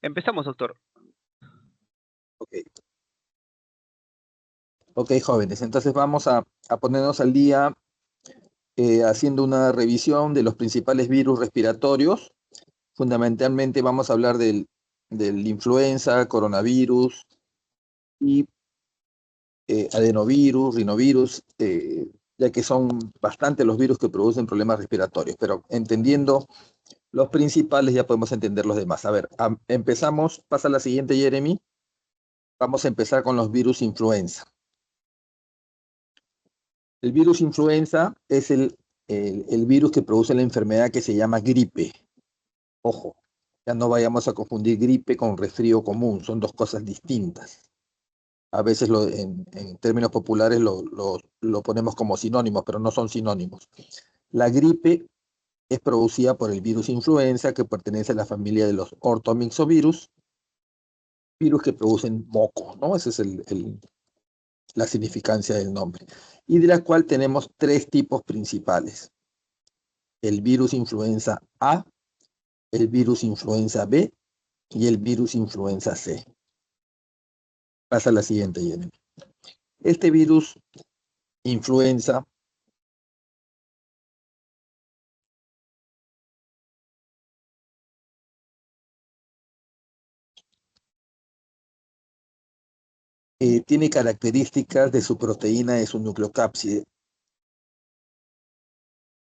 Empezamos, doctor. Ok, jóvenes, entonces vamos a ponernos al día haciendo una revisión de los principales virus respiratorios. Fundamentalmente vamos a hablar del influenza, coronavirus y adenovirus, rinovirus, ya que son bastante los virus que producen problemas respiratorios, pero entendiendo los principales ya podemos entender los demás. A ver, empezamos, pasa la siguiente, Jeremy. Vamos a empezar con los virus influenza. El virus influenza es el virus que produce la enfermedad que se llama gripe. Ojo, ya no vayamos a confundir gripe con resfrío común, son dos cosas distintas. A veces en términos populares lo ponemos como sinónimos, pero no son sinónimos. La gripe es producida por el virus influenza, que pertenece a la familia de los ortomyxovirus, virus que producen moco, ¿no? Esa es la significancia del nombre. Y de la cual tenemos tres tipos principales: el virus influenza A, el virus influenza B y el virus influenza C. Pasa a la siguiente, Jenny. Este virus influenza tiene características de su proteína, de su nucleocápside.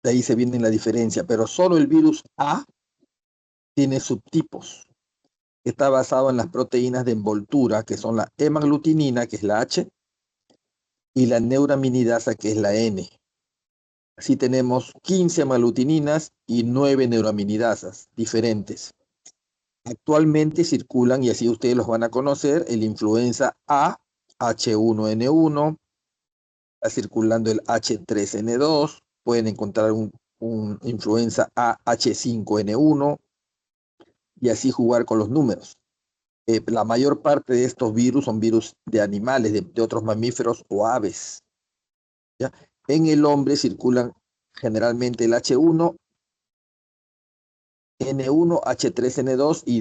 De ahí se viene la diferencia, pero solo el virus A tiene subtipos. Está basado en las proteínas de envoltura, que son la hemaglutinina, que es la H, y la neuraminidasa, que es la N. Así tenemos 15 hemaglutininas y 9 neuraminidasas diferentes. Actualmente circulan, y así ustedes los van a conocer, el influenza A, H1N1, está circulando el H3N2, pueden encontrar un influenza A, H5N1, y así jugar con los números. La mayor parte de estos virus son virus de animales, de otros mamíferos o aves, ¿ya? En el hombre circulan generalmente el H1, N1, H3N2 y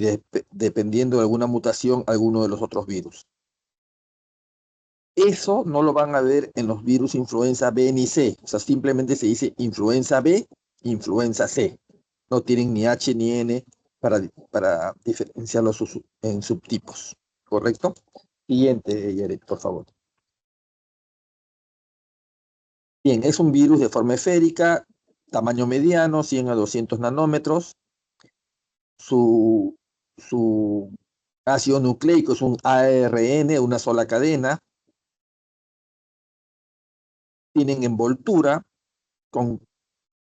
dependiendo de alguna mutación, alguno de los otros virus. Eso no lo van a ver en los virus influenza B ni C. O sea, simplemente se dice influenza B, influenza C. No tienen ni H ni N para diferenciarlos en subtipos. ¿Correcto? Siguiente, Yaret, por favor. Bien, es un virus de forma esférica, tamaño mediano, 100 a 200 nanómetros. Su ácido nucleico es un ARN, una sola cadena. Tienen envoltura con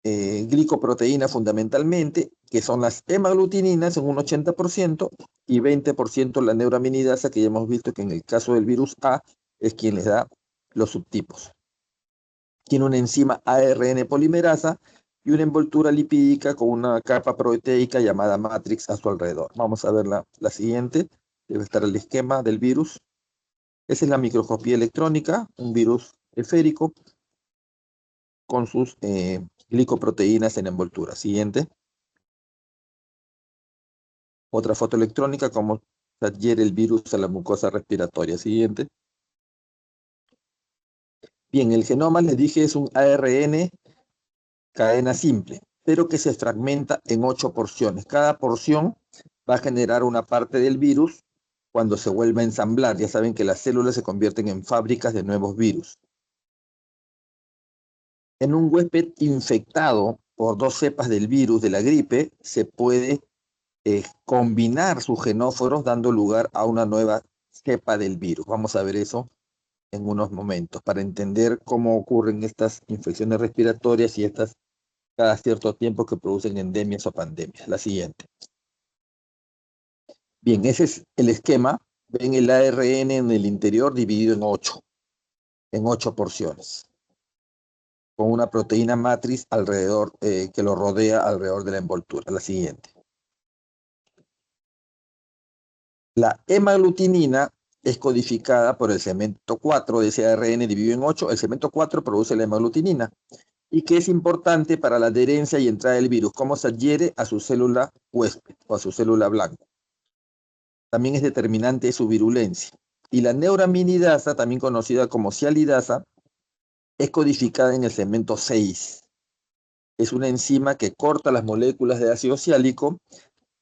glicoproteína fundamentalmente, que son las hemaglutininas en un 80% y 20% la neuraminidasa, que ya hemos visto que en el caso del virus A es quien les da los subtipos. Tiene una enzima ARN polimerasa y una envoltura lipídica con una capa proteica llamada matrix a su alrededor. Vamos a ver la siguiente. Debe estar el esquema del virus. Esa es la microscopía electrónica, un virus esférico con sus glicoproteínas en envoltura. Siguiente. Otra foto electrónica, cómo se adhiere el virus a la mucosa respiratoria. Siguiente. Bien, el genoma, les dije, es un ARN cadena simple, pero que se fragmenta en 8 porciones. Cada porción va a generar una parte del virus cuando se vuelva a ensamblar. Ya saben que las células se convierten en fábricas de nuevos virus. En un huésped infectado por 2 cepas del virus de la gripe, se puede combinar sus genóforos dando lugar a una nueva cepa del virus. Vamos a ver eso en unos momentos para entender cómo ocurren estas infecciones respiratorias y estas cada cierto tiempo que producen endemias o pandemias. La siguiente. Bien, ese es el esquema. Ven el ARN en el interior dividido en 8 porciones, con una proteína matriz alrededor, que lo rodea alrededor de la envoltura. La siguiente. La hemaglutinina es codificada por el segmento 4 de ese ARN dividido en 8. El segmento 4 produce la hemaglutinina y que es importante para la adherencia y entrada del virus, cómo se adhiere a su célula huésped o a su célula blanca. también es determinante de su virulencia. Y la neuraminidasa, también conocida como cialidasa, es codificada en el segmento 6. Es una enzima que corta las moléculas de ácido ciálico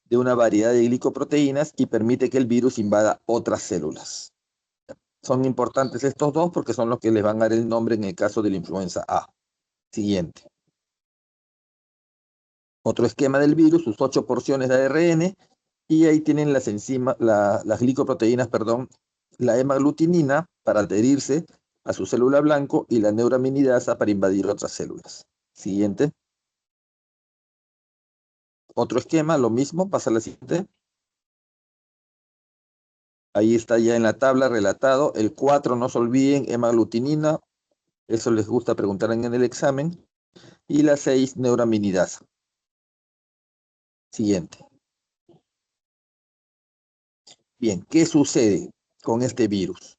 de una variedad de glicoproteínas y permite que el virus invada otras células. Son importantes estos dos porque son los que les van a dar el nombre en el caso de la influenza A. Siguiente. Otro esquema del virus, sus 8 porciones de ARN, y ahí tienen las enzimas, las glicoproteínas, perdón, la hemaglutinina para adherirse a su célula blanco y la neuraminidasa para invadir otras células. Siguiente. Otro esquema, lo mismo, pasa a la siguiente. Ahí está ya en la tabla relatado. El 4, no se olviden, hemaglutinina, eso les gusta preguntar en el examen. Y la 6, neuraminidasa. Siguiente. Bien, ¿qué sucede con este virus?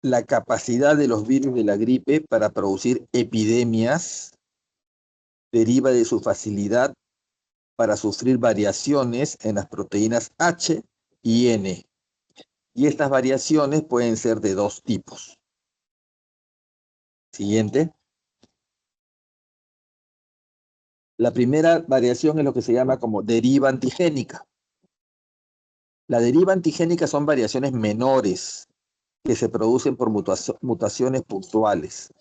La capacidad de los virus de la gripe para producir epidemias deriva de su facilidad para sufrir variaciones en las proteínas H y N. Y estas variaciones pueden ser de dos tipos. Siguiente. La primera variación es lo que se llama como deriva antigénica. La deriva antigénica son variaciones menores que se producen por mutaciones puntuales.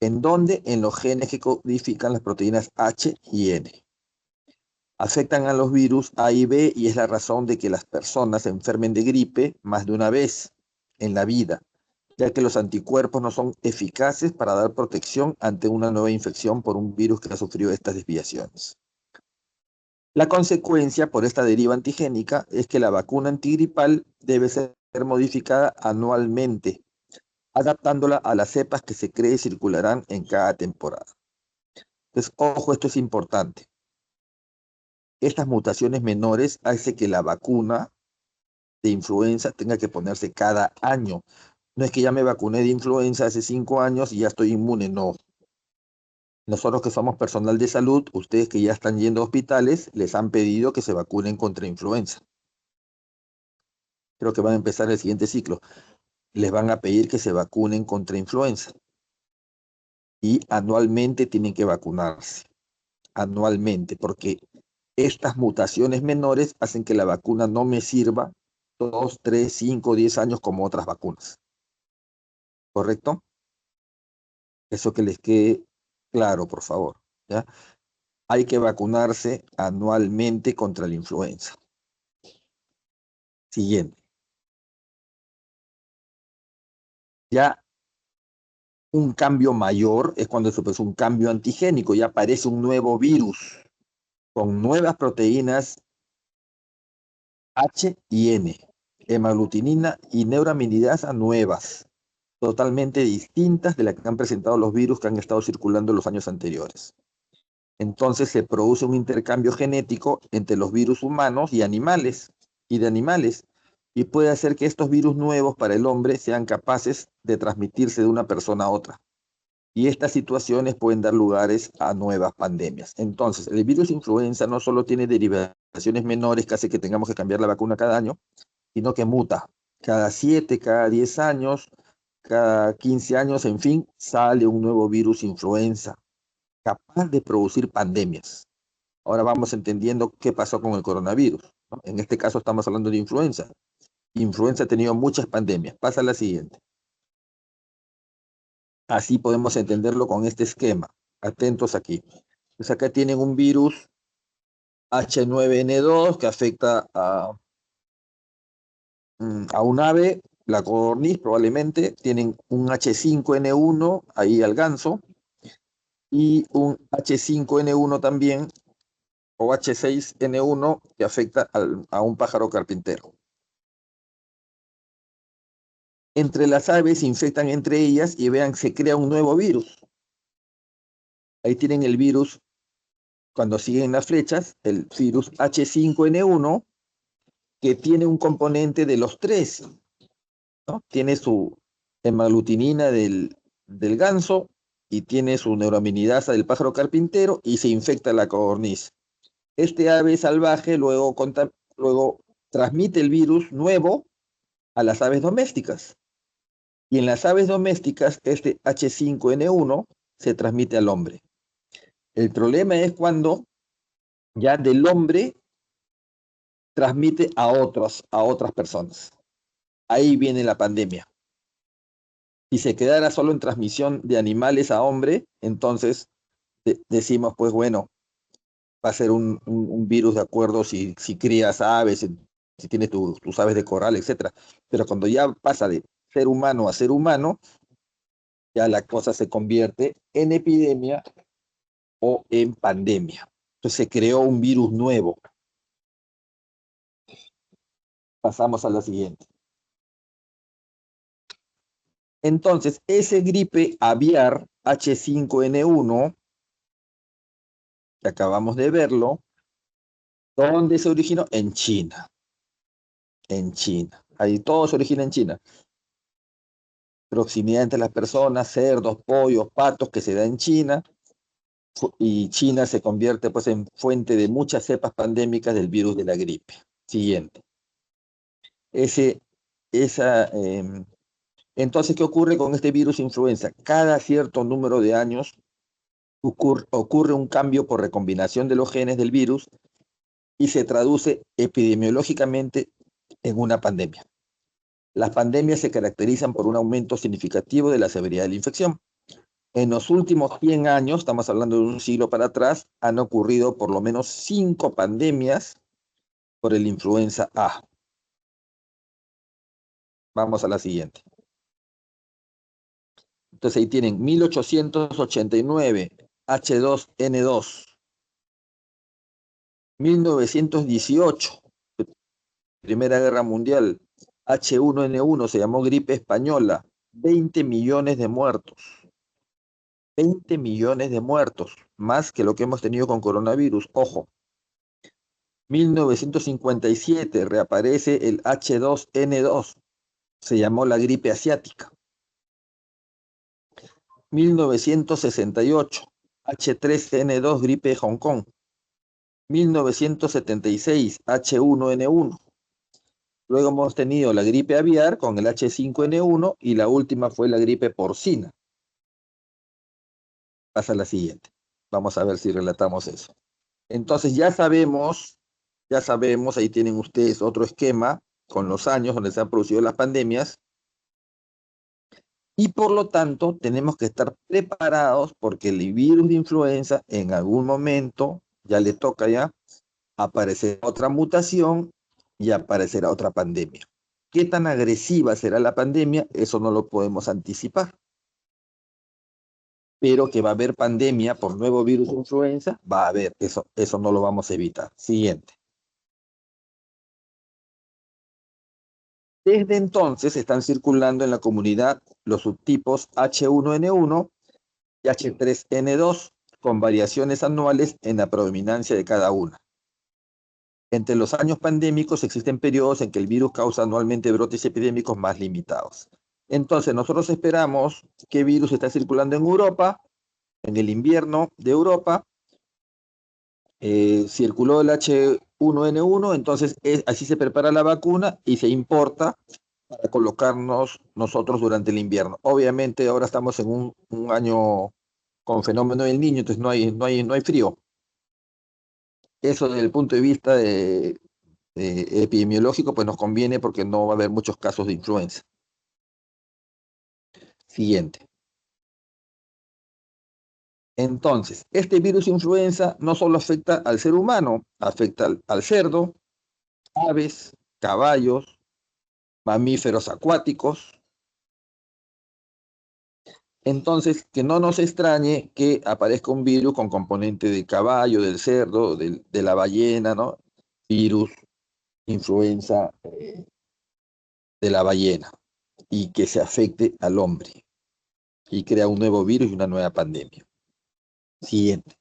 ¿En dónde? En los genes que codifican las proteínas H y N. Afectan a los virus A y B y es la razón de que las personas se enfermen de gripe más de una vez en la vida, ya que los anticuerpos no son eficaces para dar protección ante una nueva infección por un virus que ha sufrido estas desviaciones. La consecuencia por esta deriva antigénica es que la vacuna antigripal debe ser modificada anualmente, adaptándola a las cepas que se cree circularán en cada temporada. Entonces, ojo, esto es importante. Estas mutaciones menores hacen que la vacuna de influenza tenga que ponerse cada año. No es que ya me vacuné de influenza hace 5 años y ya estoy inmune, no. Nosotros que somos personal de salud, ustedes que ya están yendo a hospitales, les han pedido que se vacunen contra influenza. Creo que van a empezar el siguiente ciclo. Les van a pedir que se vacunen contra influenza. Y anualmente tienen que vacunarse. Anualmente, porque estas mutaciones menores hacen que la vacuna no me sirva 2, 3, 5, 10 años como otras vacunas. ¿Correcto? Eso que les quede claro, por favor. ¿Ya? Hay que vacunarse anualmente contra la influenza. Siguiente. Ya un cambio mayor es cuando se produce un cambio antigénico, ya aparece un nuevo virus con nuevas proteínas H y N, hemaglutinina y neuraminidasa nuevas, totalmente distintas de las que han presentado los virus que han estado circulando en los años anteriores. Entonces se produce un intercambio genético entre los virus humanos y animales, y puede hacer que estos virus nuevos para el hombre sean capaces de transmitirse de una persona a otra. Y estas situaciones pueden dar lugares a nuevas pandemias. Entonces, el virus influenza no solo tiene derivaciones menores que hace que tengamos que cambiar la vacuna cada año, sino que muta. Cada 7, cada 10 años, cada 15 años, en fin, sale un nuevo virus influenza capaz de producir pandemias. Ahora vamos entendiendo qué pasó con el coronavirus, ¿no? En este caso estamos hablando de influenza. Influenza ha tenido muchas pandemias. Pasa a la siguiente. Así podemos entenderlo con este esquema. Atentos aquí. Pues acá tienen un virus H9N2 que afecta a un ave, la codorniz probablemente. Tienen un H5N1 ahí al ganso y un H5N1 también o H6N1 que afecta a un pájaro carpintero. Entre las aves se infectan entre ellas y vean, se crea un nuevo virus. Ahí tienen el virus, cuando siguen las flechas, el virus H5N1, que tiene un componente de los tres, ¿no? Tiene su hemaglutinina del ganso y tiene su neuraminidasa del pájaro carpintero y se infecta la codorniz. Este ave salvaje luego luego transmite el virus nuevo a las aves domésticas. Y en las aves domésticas, este H5N1 se transmite al hombre. El problema es cuando ya del hombre transmite a otras personas. Ahí viene la pandemia. Si se quedara solo en transmisión de animales a hombre, entonces decimos, pues bueno, va a ser un virus de acuerdo si crías aves, si tienes tus aves de corral, etcétera. Pero cuando ya pasa de ser humano a ser humano, ya la cosa se convierte en epidemia o en pandemia. Entonces se creó un virus nuevo. Pasamos a la siguiente. Entonces, ese gripe aviar H5N1, que acabamos de verlo, ¿dónde se originó? En China. En China. Ahí todo se origina en China. Proximidad entre las personas, cerdos, pollos, patos, que se da en China, y China se convierte pues en fuente de muchas cepas pandémicas del virus de la gripe. Siguiente. Entonces, ¿qué ocurre con este virus influenza? Cada cierto número de años ocurre un cambio por recombinación de los genes del virus y se traduce epidemiológicamente en una pandemia. Las pandemias se caracterizan por un aumento significativo de la severidad de la infección. En los últimos 100 años, estamos hablando de un siglo para atrás, han ocurrido por lo menos 5 pandemias por el influenza A. Vamos a la siguiente. Entonces ahí tienen 1889, H2N2, 1918, Primera Guerra Mundial, H1N1, se llamó gripe española, 20 millones de muertos. 20 millones de muertos, más que lo que hemos tenido con coronavirus. Ojo, 1957 reaparece el H2N2, se llamó la gripe asiática. 1968, H3N2, gripe de Hong Kong. 1976, H1N1. Luego hemos tenido la gripe aviar con el H5N1 y la última fue la gripe porcina. Pasa a la siguiente. Vamos a ver si relatamos eso. Entonces ya sabemos, ahí tienen ustedes otro esquema con los años donde se han producido las pandemias y por lo tanto tenemos que estar preparados porque el virus de influenza en algún momento ya le toca ya aparecer otra mutación y aparecerá otra pandemia. ¿Qué tan agresiva será la pandemia? Eso no lo podemos anticipar. Pero que va a haber pandemia por nuevo virus de influenza, va a haber. Eso no lo vamos a evitar. Siguiente. Desde entonces están circulando en la comunidad los subtipos H1N1 y H3N2 con variaciones anuales en la predominancia de cada una. Entre los años pandémicos existen periodos en que el virus causa anualmente brotes epidémicos más limitados. Entonces nosotros esperamos qué virus está circulando en Europa, en el invierno de Europa, circuló el H1N1, entonces así se prepara la vacuna y se importa para colocarnos nosotros durante el invierno. Obviamente ahora estamos en un año con fenómeno del Niño, entonces no hay frío. Eso desde el punto de vista epidemiológico, pues nos conviene porque no va a haber muchos casos de influenza. Siguiente. Entonces, este virus influenza no solo afecta al ser humano, afecta al cerdo, aves, caballos, mamíferos acuáticos. Entonces, que no nos extrañe que aparezca un virus con componente del caballo, del cerdo, de la ballena, ¿no? Virus, influenza de la ballena, y que se afecte al hombre y crea un nuevo virus y una nueva pandemia. Siguiente.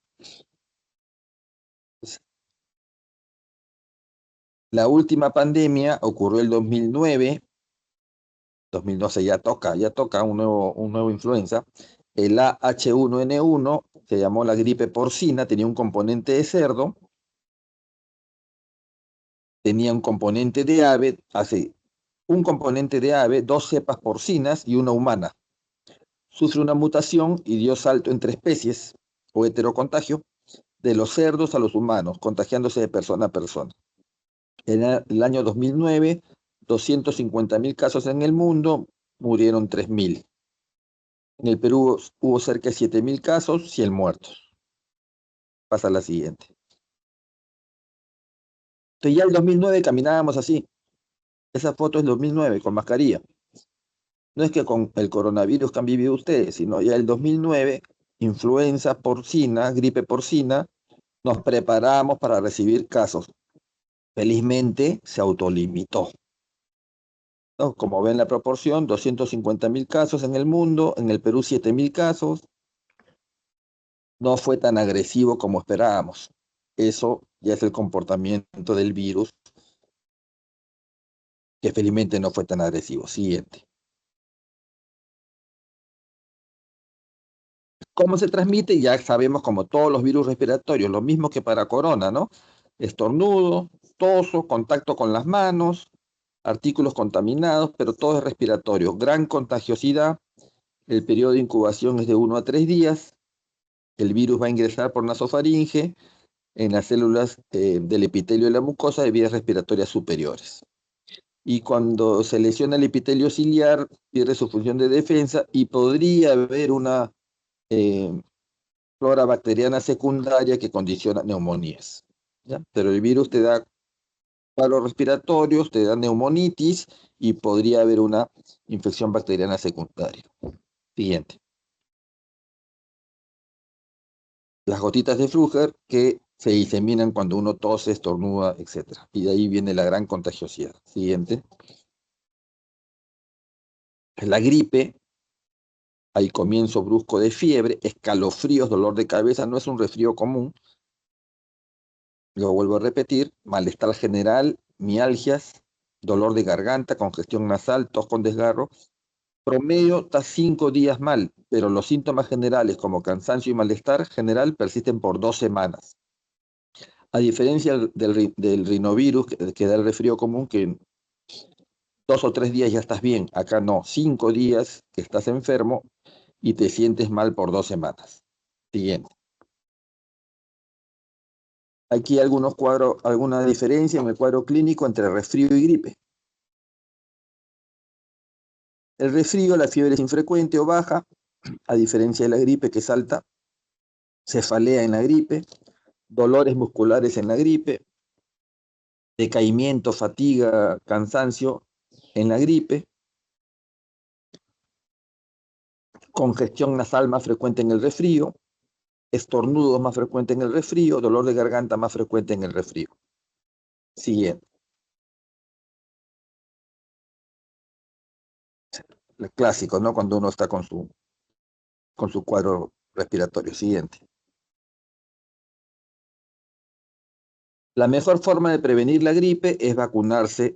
La última pandemia ocurrió el 2009, 2012 ya toca un nuevo influenza. El AH1N1 se llamó la gripe porcina, tenía un componente de cerdo. tenía un componente de ave, hace un componente de ave, 2 cepas porcinas y una humana. Sufre una mutación y dio salto entre especies o heterocontagio de los cerdos a los humanos, contagiándose de persona a persona. En el año 2009, 250.000 casos en el mundo, murieron 3.000. En el Perú hubo cerca de 7.000 casos, 100 muertos. Pasa a la siguiente. Entonces ya en el 2009 caminábamos así. Esa foto es 2009, con mascarilla. No es que con el coronavirus que han vivido ustedes, sino ya el 2009, influenza porcina, gripe porcina, nos preparamos para recibir casos. Felizmente se autolimitó, ¿no? Como ven la proporción, 250.000 casos en el mundo, en el Perú 7.000 casos. No fue tan agresivo como esperábamos. Eso ya es el comportamiento del virus, que felizmente no fue tan agresivo. Siguiente. ¿Cómo se transmite? Ya sabemos, como todos los virus respiratorios, lo mismo que para corona, ¿no? Estornudo, toso, contacto con las manos, artículos contaminados, pero todo es respiratorio. Gran contagiosidad. El periodo de incubación es de 1 a 3 días. El virus va a ingresar por nasofaringe en las células del epitelio de la mucosa de vías respiratorias superiores. Y cuando se lesiona el epitelio ciliar, pierde su función de defensa y podría haber una flora bacteriana secundaria que condiciona neumonías, ¿ya? Pero el virus te da paros respiratorios, te da neumonitis y podría haber una infección bacteriana secundaria. Siguiente. Las gotitas de Fruger que se diseminan cuando uno tose, estornuda, etc. Y de ahí viene la gran contagiosidad. Siguiente. La gripe, hay comienzo brusco de fiebre, escalofríos, dolor de cabeza, no es un resfrío común. Lo vuelvo a repetir, malestar general, mialgias, dolor de garganta, congestión nasal, tos con desgarro. Promedio está 5 días mal, pero los síntomas generales como cansancio y malestar general persisten por 2 semanas. A diferencia del rinovirus, que da el resfrío común, que en 2 o 3 días ya estás bien. Acá no, 5 días que estás enfermo y te sientes mal por 2 semanas. Siguiente. Aquí algunos cuadros, alguna diferencia en el cuadro clínico entre resfrío y gripe. El resfrío, la fiebre es infrecuente o baja, a diferencia de la gripe que es alta, cefalea en la gripe, dolores musculares en la gripe, decaimiento, fatiga, cansancio en la gripe, congestión nasal más frecuente en el resfrío, estornudos más frecuente en el resfrío, dolor de garganta más frecuente en el resfrío. Siguiente. El clásico, ¿no? Cuando uno está con su cuadro respiratorio. Siguiente. La mejor forma de prevenir la gripe es vacunarse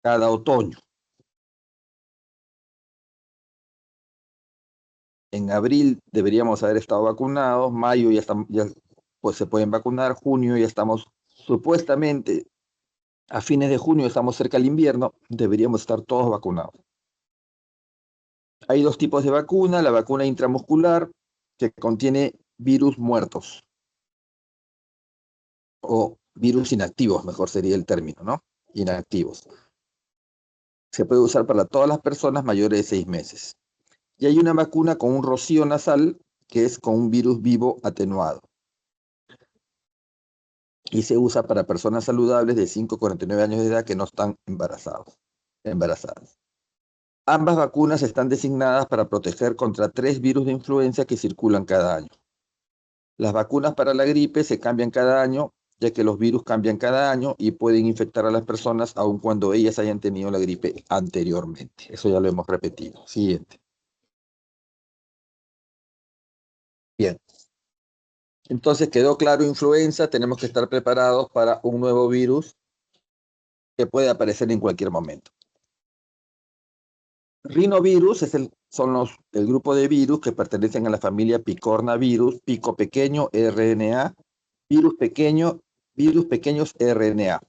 cada otoño. En abril deberíamos haber estado vacunados, mayo ya pues se pueden vacunar, junio ya estamos supuestamente, a fines de junio estamos cerca del invierno, deberíamos estar todos vacunados. Hay 2 tipos de vacuna, la vacuna intramuscular, que contiene virus muertos, o virus inactivos, mejor sería el término, ¿no? Inactivos. Se puede usar para todas las personas mayores de 6 meses. Y hay una vacuna con un rocío nasal, que es con un virus vivo atenuado. Y se usa para personas saludables de 5 a 49 años de edad que no están embarazadas. Ambas vacunas están designadas para proteger contra 3 virus de influenza que circulan cada año. Las vacunas para la gripe se cambian cada año, ya que los virus cambian cada año y pueden infectar a las personas aun cuando ellas hayan tenido la gripe anteriormente. Eso ya lo hemos repetido. Siguiente. Bien. Entonces quedó claro influenza, tenemos que estar preparados para un nuevo virus que puede aparecer en cualquier momento. Rinovirus son el grupo de virus que pertenecen a la familia picornavirus, pico pequeño, RNA, virus pequeños, RNA.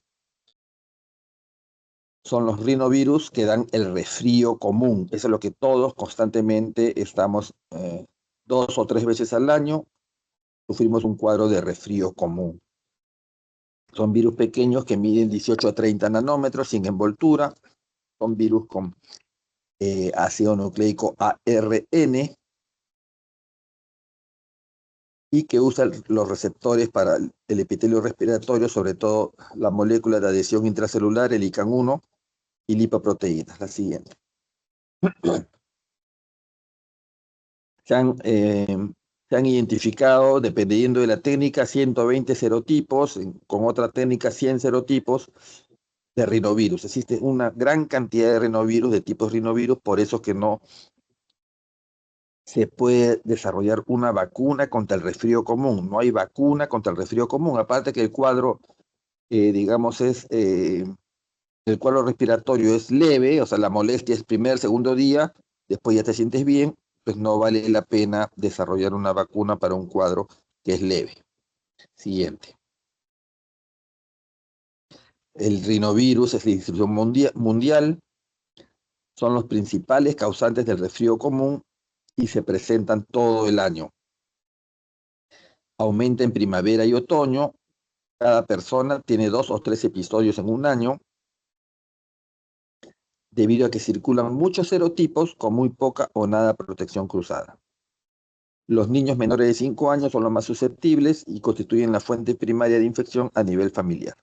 son los rinovirus que dan el resfrío común. Eso es lo que todos constantemente estamos 2 o 3 veces al año, sufrimos un cuadro de resfrío común. Son virus pequeños que miden 18 a 30 nanómetros sin envoltura. Son virus con ácido nucleico ARN y que usan los receptores para el epitelio respiratorio, sobre todo la molécula de adhesión intracelular, el ICAN-1, y lipoproteínas. La siguiente. Se han identificado, dependiendo de la técnica, 120 serotipos, con otra técnica 100 serotipos de rinovirus. Existe una gran cantidad de rinovirus, de tipos rinovirus, por eso que no se puede desarrollar una vacuna contra el resfrío común. No hay vacuna contra el resfrío común, aparte que el cuadro, digamos, el cuadro respiratorio es leve, o sea, la molestia es primer, segundo día, después ya te sientes bien, pues no vale la pena desarrollar una vacuna para un cuadro que es leve. Siguiente. El rinovirus es la distribución mundial, son los principales causantes del resfrío común y se presentan todo el año. Aumenta en primavera y otoño. Cada persona tiene 2 o 3 episodios en un año, debido a que circulan muchos serotipos con muy poca o nada protección cruzada. Los niños menores de 5 años son los más susceptibles y constituyen la fuente primaria de infección a nivel familiar.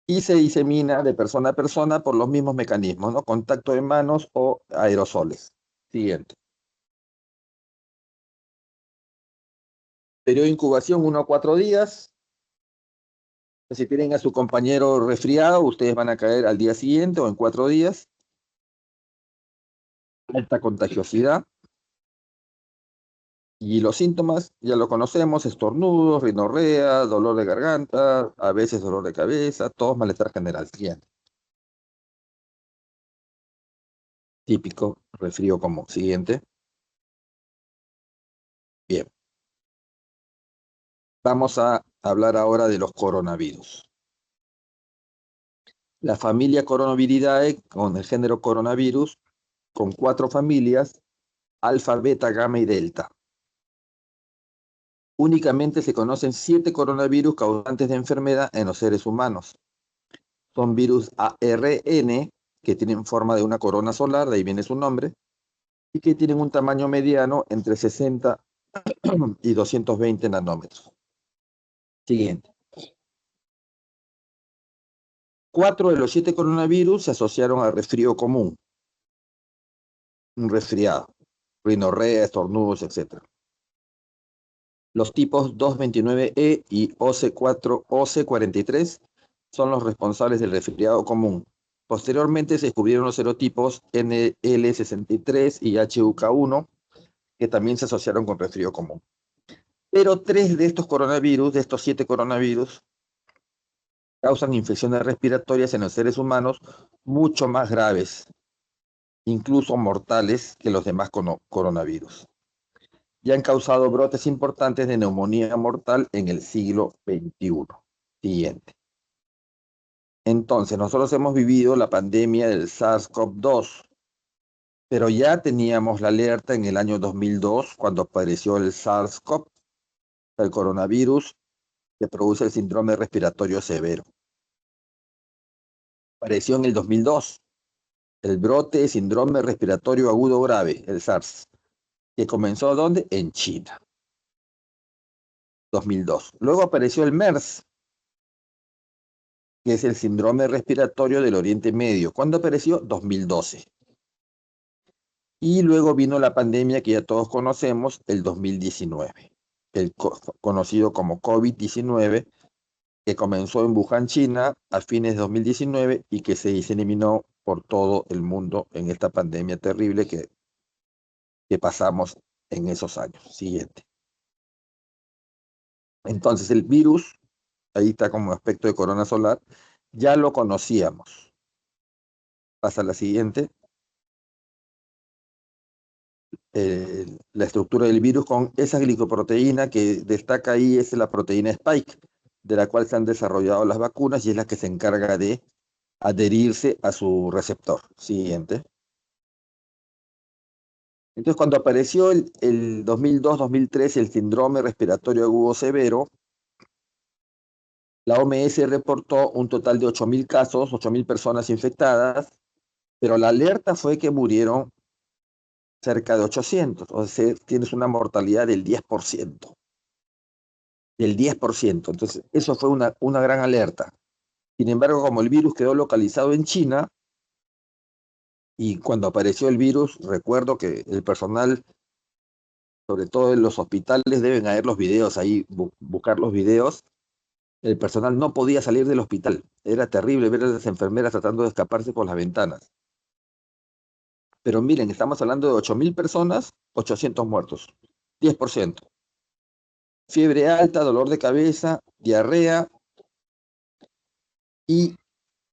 Y se disemina de persona a persona por los mismos mecanismos, ¿no? Contacto de manos o aerosoles. Siguiente. Periodo de incubación 1 a 4 días. Si tienen a su compañero resfriado, ustedes van a caer al día siguiente o en 4 días. Alta contagiosidad. Y los síntomas, ya lo conocemos: estornudos, rinorrea, dolor de garganta, a veces dolor de cabeza, tos, malestar general. Siguiente. Típico resfrío común. Siguiente. Bien. Vamos a hablar ahora de los coronavirus. La familia Coronaviridae, con el género coronavirus, con 4 familias, alfa, beta, gamma y delta. Únicamente se conocen 7 coronavirus causantes de enfermedad en los seres humanos. Son virus ARN, que tienen forma de una corona solar, de ahí viene su nombre, y que tienen un tamaño mediano entre 60 y 220 nanómetros. Siguiente. 4 de los 7 coronavirus se asociaron al resfrío común, un resfriado, rinorrea, estornudos, etc. Los tipos 229E y OC43 son los responsables del resfriado común. Posteriormente se descubrieron los serotipos NL63 y HUK1, que también se asociaron con resfrío común. Pero 3 de estos coronavirus, de estos 7 coronavirus, causan infecciones respiratorias en los seres humanos mucho más graves, incluso mortales, que los demás coronavirus. Y han causado brotes importantes de neumonía mortal en el siglo XXI. Siguiente. Entonces, nosotros hemos vivido la pandemia del SARS-CoV-2, pero ya teníamos la alerta en el año 2002, cuando apareció el SARS-CoV, el coronavirus que produce el síndrome respiratorio severo. Apareció en el 2002 el brote de síndrome respiratorio agudo grave, el SARS, que comenzó ¿dónde? En China. 2002. Luego apareció el MERS, que es el síndrome respiratorio del Oriente Medio. ¿Cuándo apareció? 2012. Y luego vino la pandemia que ya todos conocemos, el 2019, el conocido como COVID-19, que comenzó en Wuhan, China, a fines de 2019 y que se diseminó por todo el mundo en esta pandemia terrible que pasamos en esos años. Siguiente. Entonces, el virus, ahí está como aspecto de corona solar, ya lo conocíamos. Pasa a la siguiente. La estructura del virus con esa glicoproteína que destaca ahí es la proteína Spike, de la cual se han desarrollado las vacunas y es la que se encarga de adherirse a su receptor. Siguiente. Entonces, cuando apareció el 2002-2003 el síndrome respiratorio agudo severo, la OMS reportó un total de 8.000 casos, 8.000 personas infectadas, pero la alerta fue que murieron cerca de 800, o sea, tienes una mortalidad del 10%. Del 10%. Entonces, eso fue una gran alerta. Sin embargo, como el virus quedó localizado en China, y cuando apareció el virus, recuerdo que el personal, sobre todo en los hospitales, deben haber los videos ahí, buscar los videos. El personal no podía salir del hospital. Era terrible ver a las enfermeras tratando de escaparse por las ventanas. Pero miren, estamos hablando de 8.000 personas, 800 muertos. 10%. Fiebre alta, dolor de cabeza, diarrea, y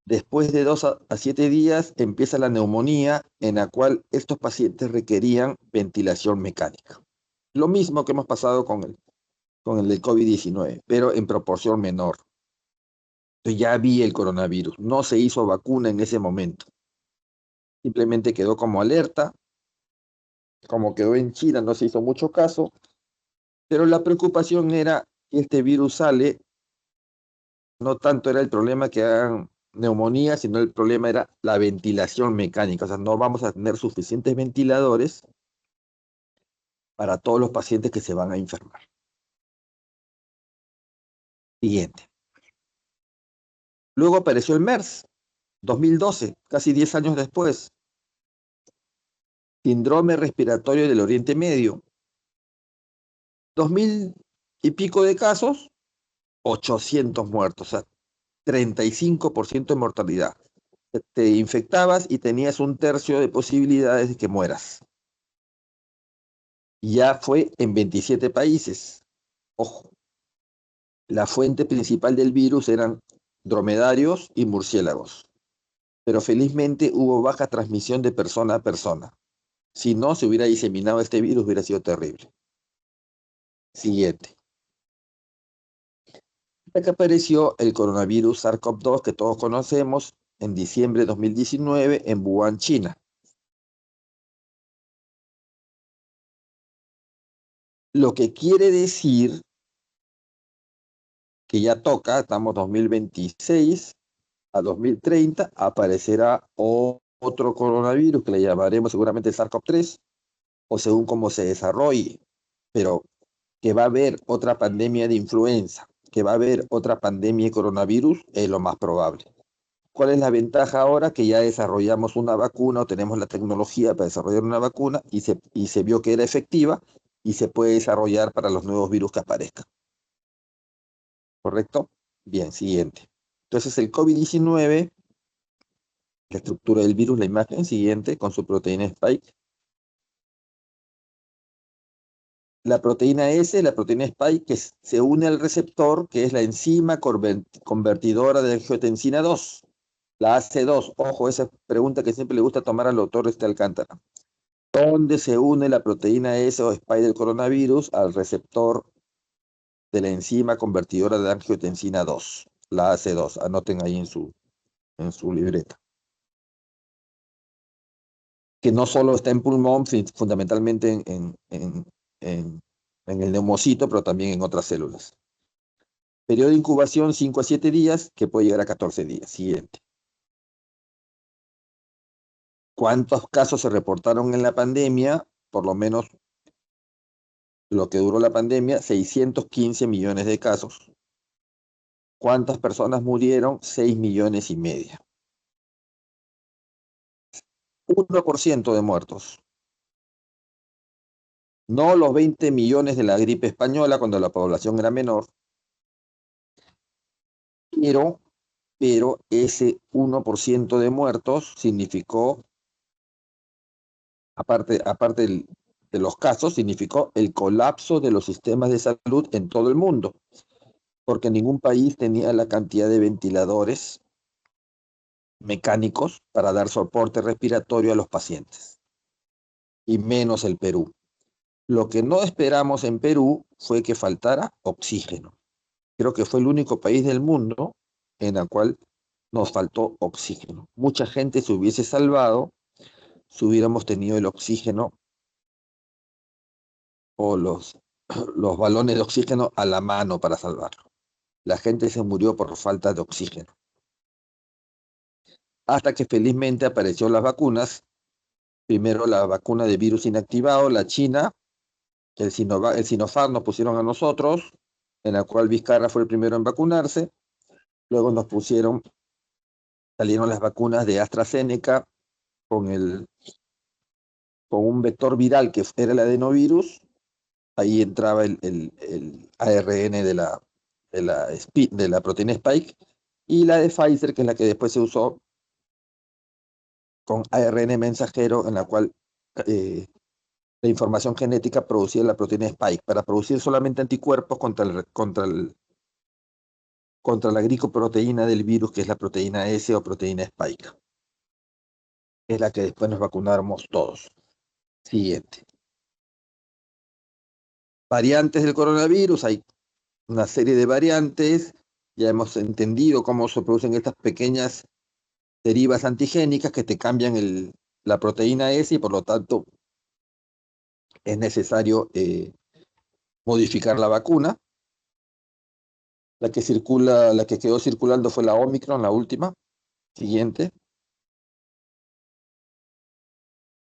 después de 2 a 7 días empieza la neumonía, en la cual estos pacientes requerían ventilación mecánica. Lo mismo que hemos pasado con el del COVID-19, pero en proporción menor. Entonces ya había el coronavirus, no se hizo vacuna en ese momento. Simplemente quedó como alerta, como quedó en China, no se hizo mucho caso, pero la preocupación era que este virus sale, no tanto era el problema que hagan neumonía, sino el problema era la ventilación mecánica. O sea, no vamos a tener suficientes ventiladores para todos los pacientes que se van a enfermar. Siguiente. Luego apareció el MERS, 2012, casi 10 años después. Síndrome respiratorio del Oriente Medio. 2.000 y pico de casos, 800 muertos, o sea, 35% de mortalidad. Te infectabas y tenías 1/3 de posibilidades de que mueras. Ya fue en 27 países. Ojo, la fuente principal del virus eran dromedarios y murciélagos. Pero felizmente hubo baja transmisión de persona a persona. Si no se hubiera diseminado este virus, hubiera sido terrible. Siguiente. Acá apareció el coronavirus SARS-CoV-2 que todos conocemos en diciembre de 2019 en Wuhan, China. Lo que quiere decir que ya toca, estamos 2026 a 2030, aparecerá otro coronavirus que le llamaremos seguramente SARS-CoV-3 o según cómo se desarrolle, pero que va a haber otra pandemia de influenza, que va a haber otra pandemia de coronavirus, es lo más probable. ¿Cuál es la ventaja ahora? Que ya desarrollamos una vacuna o tenemos la tecnología para desarrollar una vacuna y se vio que era efectiva y se puede desarrollar para los nuevos virus que aparezcan. ¿Correcto? Bien, siguiente. Entonces el COVID-19, la estructura del virus, la imagen siguiente con su proteína Spike. La proteína S, la proteína Spike, que se une al receptor, que es la enzima convertidora de angiotensina 2, la AC2. Ojo, esa pregunta que siempre le gusta tomar al doctor Alcántara. ¿Dónde se une la proteína S o Spike del coronavirus al receptor de la enzima convertidora de angiotensina 2, la AC2? Anoten ahí en su libreta. Que no solo está en pulmón, fundamentalmente en el neumocito, pero también en otras células. Periodo de incubación 5 a 7 días, que puede llegar a 14 días. Siguiente. ¿Cuántos casos se reportaron en la pandemia? Por lo menos lo que duró la pandemia, 615 millones de casos. ¿Cuántas personas murieron? 6,5 millones. 1% de muertos. No los 20 millones de la gripe española cuando la población era menor, pero ese 1% de muertos significó, aparte de los casos, significó el colapso de los sistemas de salud en todo el mundo, porque ningún país tenía la cantidad de ventiladores mecánicos para dar soporte respiratorio a los pacientes, y menos el Perú. Lo que no esperamos en Perú fue que faltara oxígeno. Creo que fue el único país del mundo en el cual nos faltó oxígeno. Mucha gente se hubiese salvado si hubiéramos tenido el oxígeno o los balones de oxígeno a la mano para salvarlo. La gente se murió por falta de oxígeno. Hasta que felizmente aparecieron las vacunas. Primero la vacuna de virus inactivado, la China, el Sinopharm nos pusieron a nosotros, en la cual Vizcarra fue el primero en vacunarse. Luego salieron las vacunas de AstraZeneca con un vector viral que era el adenovirus. Ahí entraba el ARN de la proteína Spike, y la de Pfizer, que es la que después se usó con ARN mensajero, en la cual la información genética producía la proteína Spike para producir solamente anticuerpos contra la glicoproteína del virus, que es la proteína S o proteína Spike. Es la que después nos vacunáramos todos. Siguiente. Variantes del coronavirus. Hay una serie de variantes. Ya hemos entendido cómo se producen estas pequeñas derivas antigénicas que te cambian la proteína S, y por lo tanto es necesario modificar la vacuna. La que quedó circulando fue la Omicron, la última. Siguiente.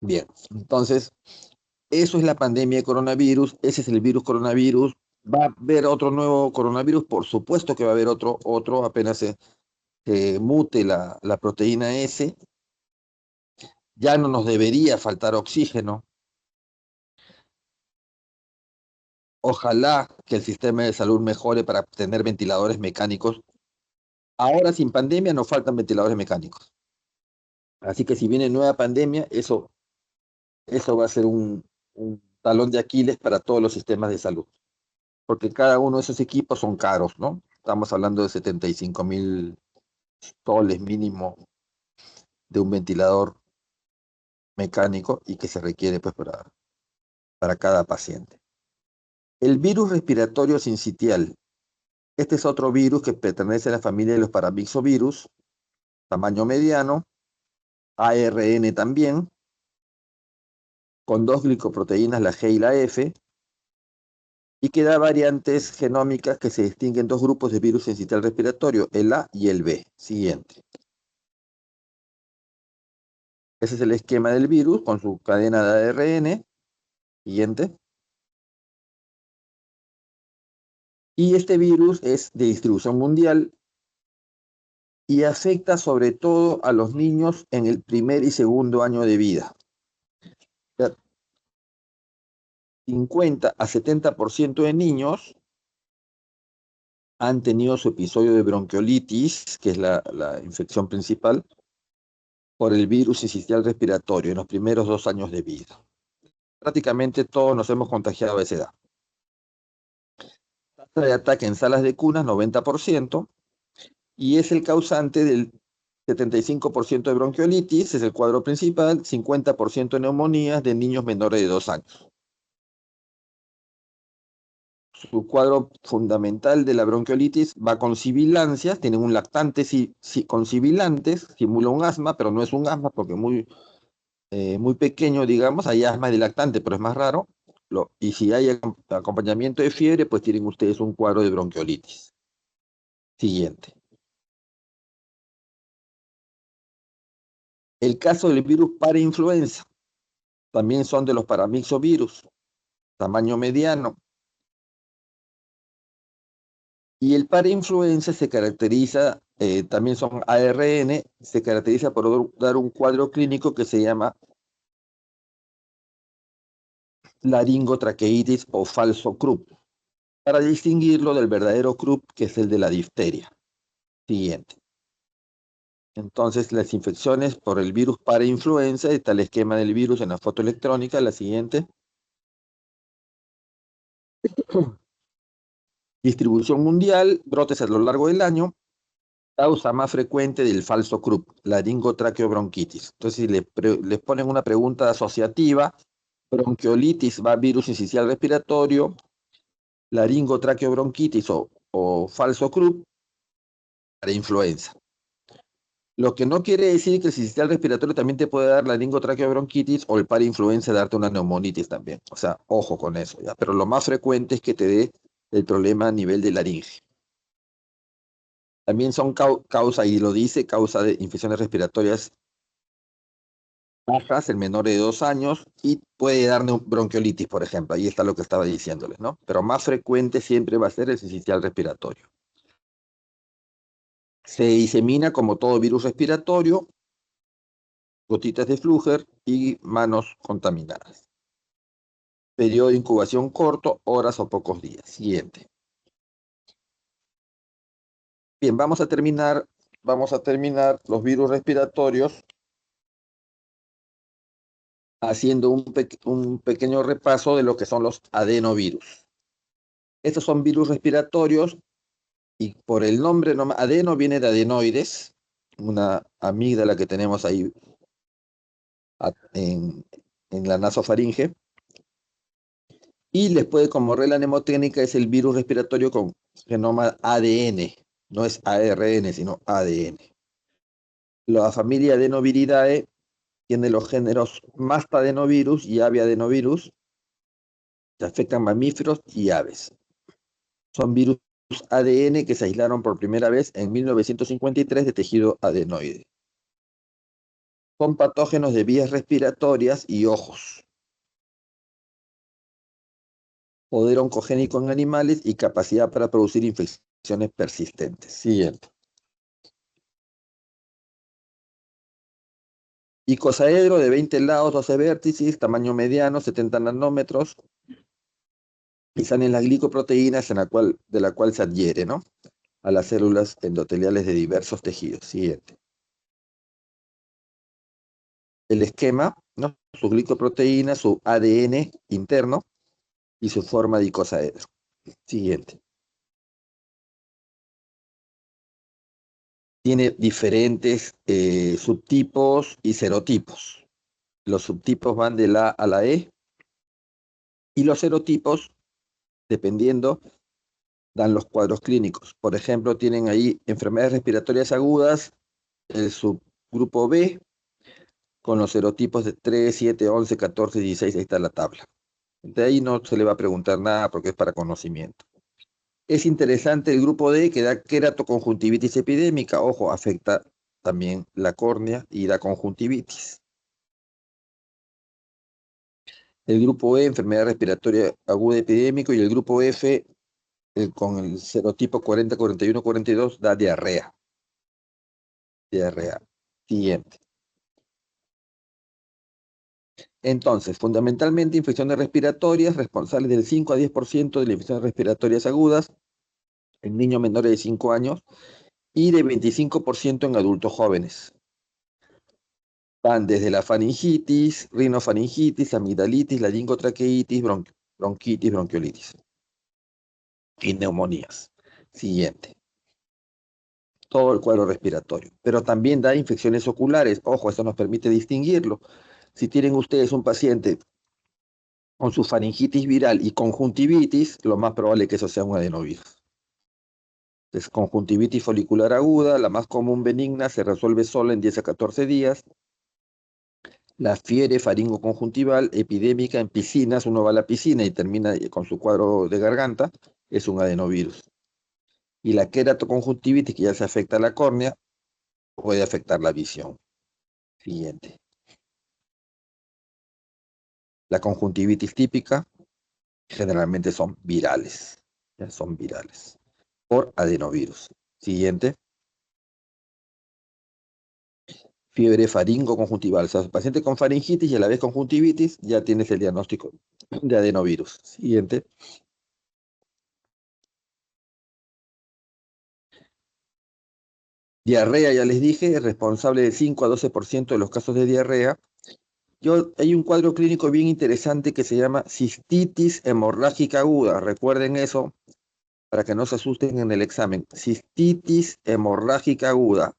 Bien, entonces, eso es la pandemia de coronavirus, ese es el virus coronavirus. ¿Va a haber otro nuevo coronavirus? Por supuesto que va a haber otro apenas se mute la proteína S. Ya no nos debería faltar oxígeno. Ojalá que el sistema de salud mejore para tener ventiladores mecánicos. Ahora sin pandemia nos faltan ventiladores mecánicos. Así que si viene nueva pandemia, eso va a ser un talón de Aquiles para todos los sistemas de salud, porque cada uno de esos equipos son caros, ¿no? Estamos hablando de 75.000 soles mínimo de un ventilador mecánico, y que se requiere pues para cada paciente. El virus respiratorio sincitial. Este es otro virus que pertenece a la familia de los paramyxovirus, tamaño mediano, ARN también, con dos glicoproteínas, la G y la F, y que da variantes genómicas que se distinguen dos grupos de virus sincitial respiratorio, el A y el B. Siguiente. Ese es el esquema del virus con su cadena de ARN. Siguiente. Y este virus es de distribución mundial y afecta sobre todo a los niños en el primer y segundo año de vida. 50 a 70% de niños han tenido su episodio de bronquiolitis, que es la infección principal, por el virus sincitial respiratorio en los primeros 2 años de vida. Prácticamente todos nos hemos contagiado a esa edad. Tasa de ataque en salas de cunas, 90%, y es el causante del 75% de bronquiolitis, es el cuadro principal, 50% de neumonías de niños menores de 2 años. Su cuadro fundamental de la bronquiolitis va con sibilancias, tienen un lactante con sibilantes, simula un asma, pero no es un asma porque muy pequeño, digamos. Hay asma de lactante, pero es más raro. Y si hay acompañamiento de fiebre, pues tienen ustedes un cuadro de bronquiolitis. Siguiente. El caso del virus parainfluenza. También son de los paramyxovirus, tamaño mediano. Y el parainfluenza se caracteriza, también son ARN, se caracteriza por dar un cuadro clínico que se llama laringotraqueitis o falso Krupp, para distinguirlo del verdadero Krupp, que es el de la difteria. Siguiente. Entonces, las infecciones por el virus parainfluenza, está el esquema del virus en la foto electrónica, la siguiente. Distribución mundial, brotes a lo largo del año, causa más frecuente del falso Krupp, laringotraqueobronquitis. Entonces, si les ponen una pregunta asociativa, bronquiolitis va virus sincicial respiratorio, laringotraqueobronquitis o falso Krupp para influenza. Lo que no quiere decir que el sincicial respiratorio también te puede dar la laringotraqueobronquitis o el parainfluenza darte una neumonitis también. O sea, ojo con eso, ¿ya? Pero lo más frecuente es que te dé el problema a nivel de laringe. También son causa, y lo dice, causa de infecciones respiratorias bajas en menores de 2 años y puede dar bronquiolitis, por ejemplo. Ahí está lo que estaba diciéndoles, ¿no? Pero más frecuente siempre va a ser el sincicial respiratorio. Se disemina como todo virus respiratorio, gotitas de Fluger y manos contaminadas. Periodo de incubación corto, horas o pocos días. Siguiente. Bien, vamos a terminar los virus respiratorios haciendo un pequeño repaso de lo que son los adenovirus. Estos son virus respiratorios y por el nombre, adeno viene de adenoides, una amígdala que tenemos ahí en, en la nasofaringe. Y después, como regla mnemotécnica, es el virus respiratorio con genoma ADN. No es ARN, sino ADN. La familia Adenoviridae tiene los géneros Mastadenovirus y Aviadenovirus, que afectan mamíferos y aves. Son virus ADN que se aislaron por primera vez en 1953 de tejido adenoide. Son patógenos de vías respiratorias y ojos. Poder oncogénico en animales y capacidad para producir infecciones persistentes. Siguiente. Icosaedro de 20 lados, 12 vértices, tamaño mediano, 70 nanómetros, y salen las glicoproteínas de la cual se adhiere, ¿no? A las células endoteliales de diversos tejidos. Siguiente. El esquema, ¿no? Su glicoproteína, su ADN interno y su forma de icosaedro. Siguiente. Tiene diferentes subtipos y serotipos. Los subtipos van de la A a la E y los serotipos, dependiendo, dan los cuadros clínicos. Por ejemplo, tienen ahí enfermedades respiratorias agudas, el subgrupo B, con los serotipos de 3, 7, 11, 14, 16, ahí está la tabla. De ahí no se le va a preguntar nada porque es para conocimiento. Es interesante el grupo D que da queratoconjuntivitis epidémica. Ojo, afecta también la córnea y da conjuntivitis. El grupo E, enfermedad respiratoria aguda epidémico, y el grupo F, con el serotipo 40, 41, 42, da diarrea. Diarrea. Siguiente. Entonces, fundamentalmente infecciones respiratorias responsables del 5 a 10% de las infecciones respiratorias agudas en niños menores de 5 años y de 25% en adultos jóvenes. Van desde la faringitis, rinofaringitis, amigdalitis, laringotraqueitis, bronquitis, bronquiolitis y neumonías. Siguiente. Todo el cuadro respiratorio. Pero también da infecciones oculares. Ojo, esto nos permite distinguirlo. Si tienen ustedes un paciente con su faringitis viral y conjuntivitis, lo más probable es que eso sea un adenovirus. Es conjuntivitis folicular aguda, la más común benigna, se resuelve sola en 10 a 14 días. La fiebre faringoconjuntival epidémica en piscinas, uno va a la piscina y termina con su cuadro de garganta, es un adenovirus. Y la queratoconjuntivitis, que ya se afecta a la córnea, puede afectar la visión. Siguiente. La conjuntivitis típica generalmente son virales, ya son virales, por adenovirus. Siguiente. Fiebre faringoconjuntival. O sea, el paciente con faringitis y a la vez conjuntivitis, ya tienes el diagnóstico de adenovirus. Siguiente. Diarrea, ya les dije, es responsable del 5 a 12% de los casos de diarrea. Hay un cuadro clínico bien interesante que se llama cistitis hemorrágica aguda. Recuerden eso para que no se asusten en el examen. Cistitis hemorrágica aguda.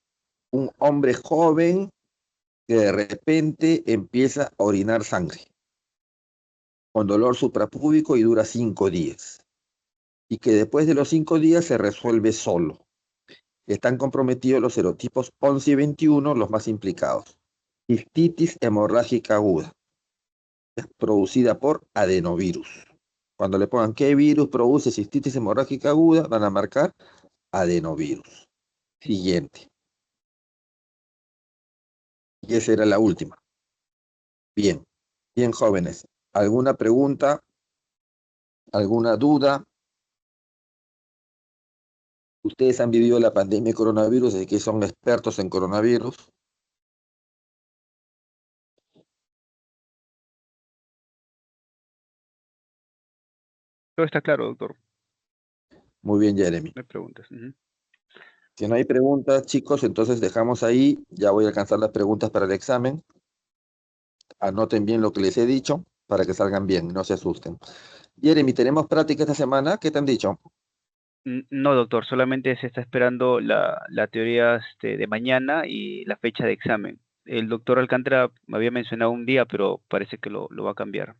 Un hombre joven que de repente empieza a orinar sangre con dolor suprapúbico y dura 5 días. Y que después de los 5 días se resuelve solo. Están comprometidos los serotipos 11 y 21, los más implicados. Cistitis hemorrágica aguda, es producida por adenovirus. Cuando le pongan qué virus produce cistitis hemorrágica aguda, van a marcar adenovirus. Siguiente. Y esa era la última. Bien, bien jóvenes. ¿Alguna pregunta? ¿Alguna duda? Ustedes han vivido la pandemia de coronavirus, así que son expertos en coronavirus. Todo está claro, doctor. Muy bien, Jeremy. No hay preguntas. Ujú. Si no hay preguntas, chicos, entonces dejamos ahí. Ya voy a alcanzar las preguntas para el examen. Anoten bien lo que les he dicho para que salgan bien, no se asusten. Jeremy, ¿tenemos práctica esta semana? ¿Qué te han dicho? No, doctor, solamente se está esperando la teoría de mañana y la fecha de examen. El doctor Alcántara me había mencionado un día, pero parece que lo va a cambiar.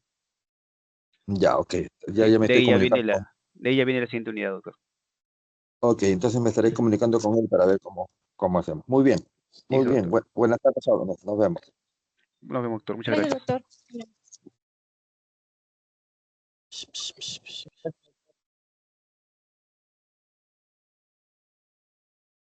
Ya, ok. Ya, Sí, ya me estoy comunicando con... de ella viene la siguiente unidad, doctor. Ok, entonces me estaré comunicando con él para ver cómo hacemos. Muy bien, muy Listo, bien. doctor. Buenas tardes, jóvenes. Nos vemos. Nos vemos, doctor. Muchas Gracias, gracias. doctor.